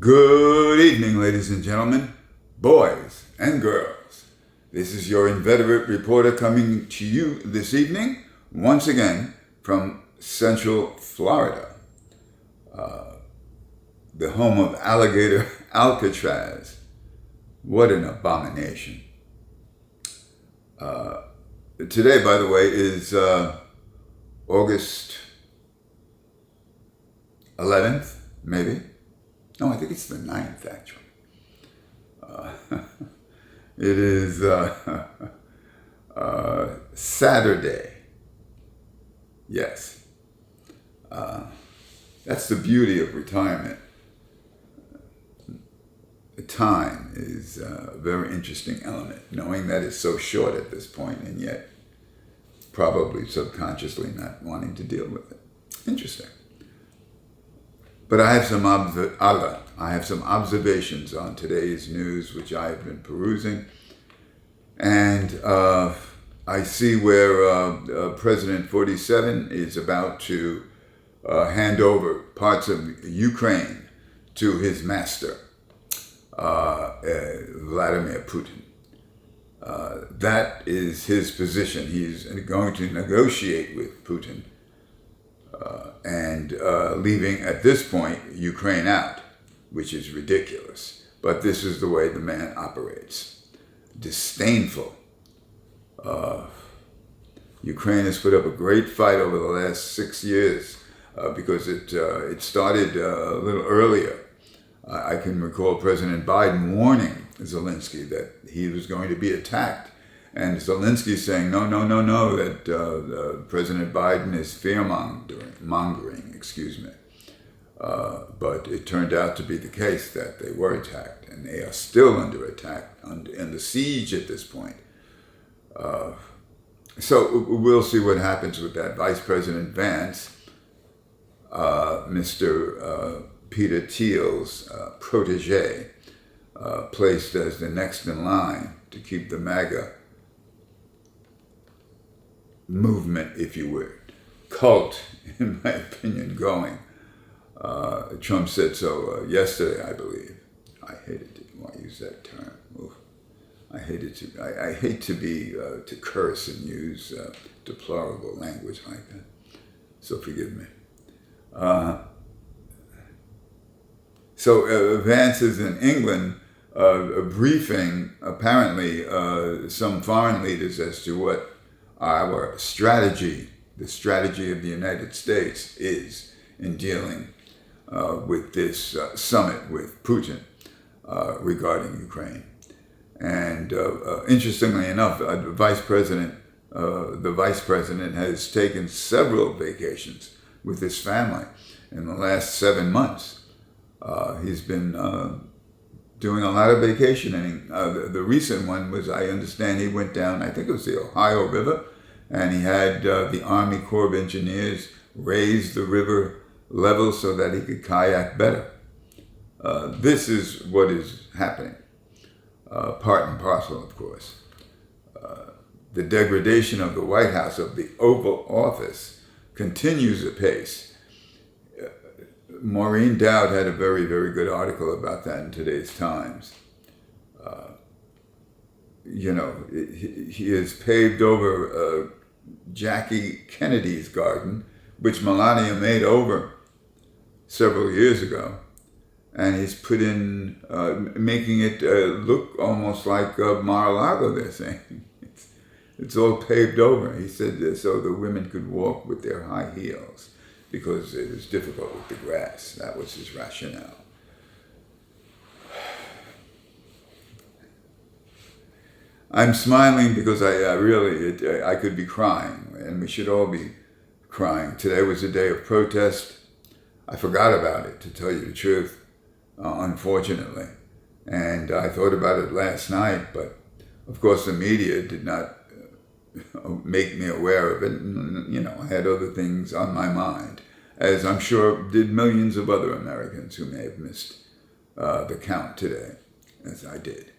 Good evening, ladies and gentlemen, boys and girls. This is your inveterate reporter coming to you this evening, once again from Central Florida, the home of alligator Alcatraz. What an abomination. Today, by the way, is August 11th, maybe. No, I think it's the 9th, actually. It is Saturday. Yes. That's the beauty of retirement. Time is a very interesting element, knowing that it's so short at this point and yet probably subconsciously not wanting to deal with it. Interesting. But I have some observations on today's news, which I have been perusing, and I see where President 47 is about to hand over parts of Ukraine to his master, Vladimir Putin. That is his position. He's going to negotiate with Putin. And leaving, at this point, Ukraine out, which is ridiculous. But this is the way the man operates. Disdainful. Ukraine has put up a great fight over the last 6 years because it started a little earlier. I can recall President Biden warning Zelensky that he was going to be attacked. And Zelensky saying, no, that President Biden is fear-mongering, but it turned out to be the case that they were attacked, and they are still under attack, in the siege at this point. So we'll see what happens with that. Vice President Vance, Mr. Peter Thiel's protege, placed as the next in line to keep the MAGA movement, if you would, cult, in my opinion, going. Trump said so yesterday, I believe. I hated to use that term. Oof. I hate to curse and use deplorable language like that. So forgive me. So Vance is in England briefing, apparently, some foreign leaders as to what our strategy, the strategy of the United States, is in dealing with this summit with Putin regarding Ukraine. And interestingly enough, the vice president has taken several vacations with his family in the last 7 months. He's been doing a lot of vacationing. The recent one was, I understand, he went down, I think it was the Ohio River, and he had the Army Corps of Engineers raise the river level so that he could kayak better. This is what is happening, part and parcel, of course. The degradation of the White House, of the Oval Office, continues apace. Maureen Dowd had a very, very good article about that in today's Times. He has paved over Jackie Kennedy's garden, which Melania made over several years ago, and he's put in, making it look almost like Mar-a-Lago, they're saying. It's all paved over. He said so the women could walk with their high heels, because it was difficult with the grass. That was his rationale. I'm smiling because I could be crying, and we should all be crying. Today was a day of protest. I forgot about it, to tell you the truth, unfortunately. And I thought about it last night, but of course the media did not make me aware of it. I had other things on my mind, as I'm sure did millions of other Americans who may have missed the count today, as I did.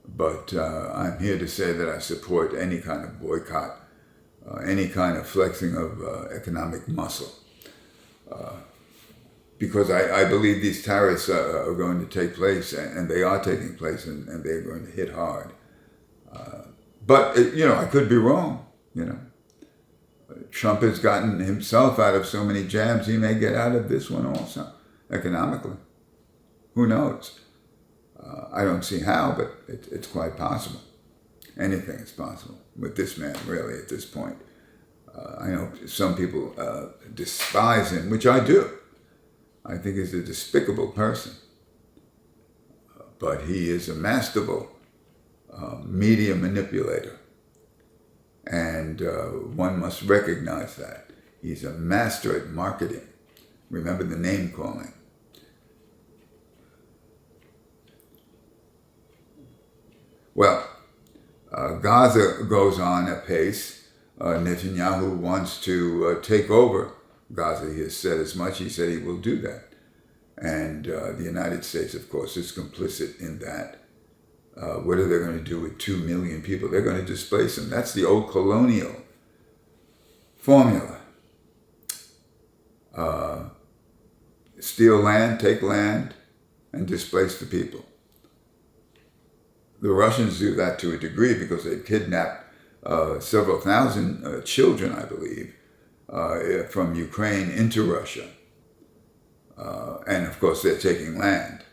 But I'm here to say that I support any kind of boycott, any kind of flexing of economic muscle. because I believe these tariffs are going to take place, and they are taking place, and they're going to hit hard. But, I could be wrong, Trump has gotten himself out of so many jams, he may get out of this one also, economically. Who knows? I don't see how, but it's quite possible. Anything is possible with this man, really, at this point. I know some people despise him, which I do. I think he's a despicable person. But he is a masterful media manipulator. And one must recognize that. He's a master at marketing. Remember the name calling. Well, Gaza goes on apace. Netanyahu wants to take over Gaza. He has said as much. He said he will do that. And the United States, of course, is complicit in that. What are they going to do with 2 million people? They're going to displace them. That's the old colonial formula. Steal land, take land, and displace the people. The Russians do that to a degree because they kidnapped several thousand children, I believe, from Ukraine into Russia. And of course, they're taking land,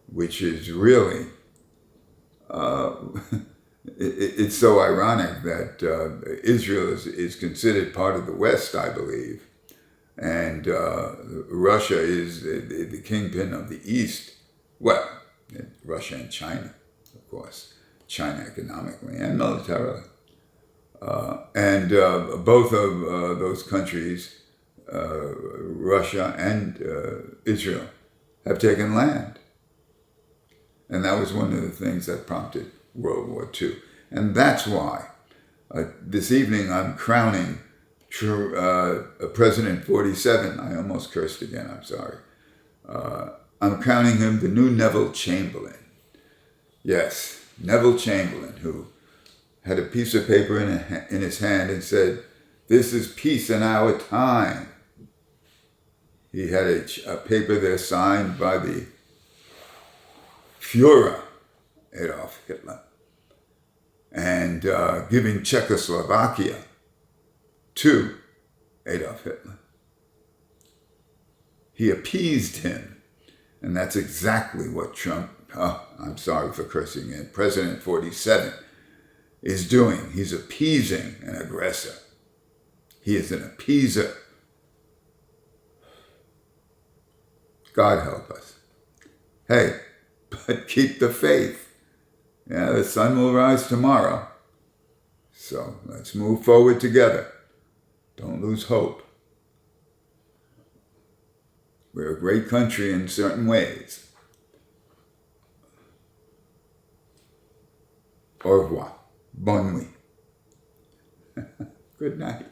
which is really, it's so ironic that Israel is considered part of the West, I believe, and Russia is the kingpin of the East. Well, Russia and China, of course, China economically and militarily. And both of those countries, Russia and Israel, have taken land. And that was one of the things that prompted World War II. And that's why this evening I'm crowning President 47. I almost cursed again, I'm sorry. I'm crowning him the new Neville Chamberlain. Yes, Neville Chamberlain, who had a piece of paper in his hand and said, "This is peace in our time." He had a paper there signed by the Führer, Adolf Hitler, and giving Czechoslovakia to Adolf Hitler. He appeased him, and that's exactly what Trump, I'm sorry for cursing in, President 47, is doing. He's appeasing an aggressor. He is an appeaser. God help us. Hey, but keep the faith. Yeah, the sun will rise tomorrow. So let's move forward together. Don't lose hope. We're a great country in certain ways. Au revoir. Bonne nuit. Good night.